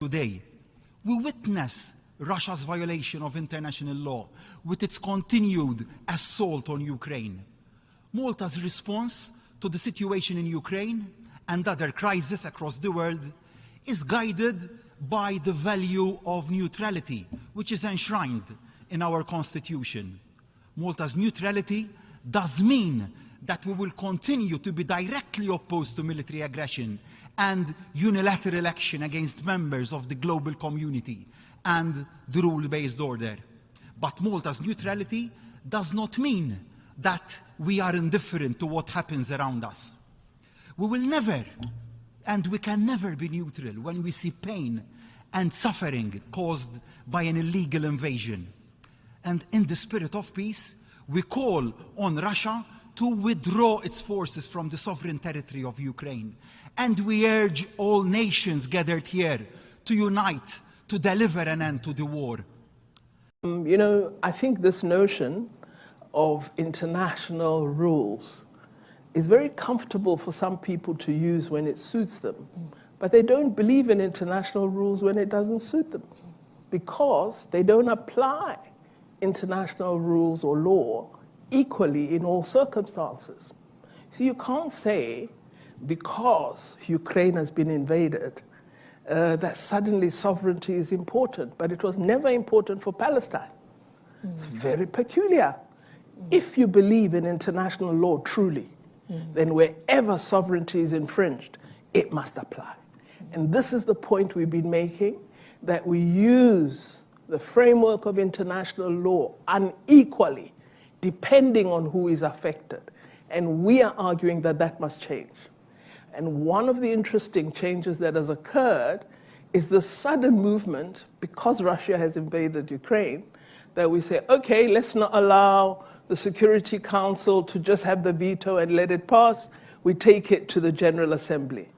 Today, we witness Russia's violation of international law with its continued assault on Ukraine. Malta's response to the situation in Ukraine and other crises across the world is guided by the value of neutrality, which is enshrined in our constitution. Malta's neutrality does mean that we will continue to be directly opposed to military aggression and unilateral action against members of the global community and the rule-based order. But Malta's neutrality does not mean that we are indifferent to what happens around us. We will never, and we can never be neutral when we see pain and suffering caused by an illegal invasion. And in the spirit of peace, we call on Russia to withdraw its forces from the sovereign territory of Ukraine. And we urge all nations gathered here to unite to deliver an end to the war. You know, I think this notion of international rules is very comfortable for some people to use when it suits them. But they don't believe in international rules when it doesn't suit them, because they don't apply international rules or law equally in all circumstances. So you can't say because Ukraine has been invaded that suddenly sovereignty is important, but it was never important for Palestine. It's very peculiar. If you believe in international law truly, then wherever sovereignty is infringed, it must apply. And this is the point we've been making, that we use the framework of international law unequally, depending on who is affected. And we are arguing that that must change. And one of the interesting changes that has occurred is the sudden movement, because Russia has invaded Ukraine, that we say, okay, let's not allow the Security Council to just have the veto and let it pass. We take it to the General Assembly.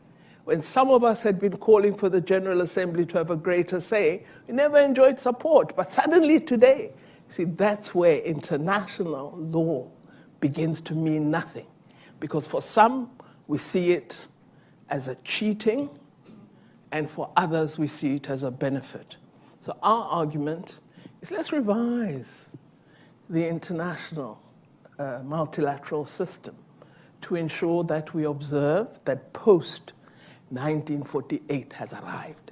When some of us had been calling for the General Assembly to have a greater say, we never enjoyed support. But suddenly today, see, that's where international law begins to mean nothing. Because for some, we see it as a cheating, and for others, we see it as a benefit. So our argument is, let's revise the international multilateral system to ensure that we observe that post-1948 has arrived.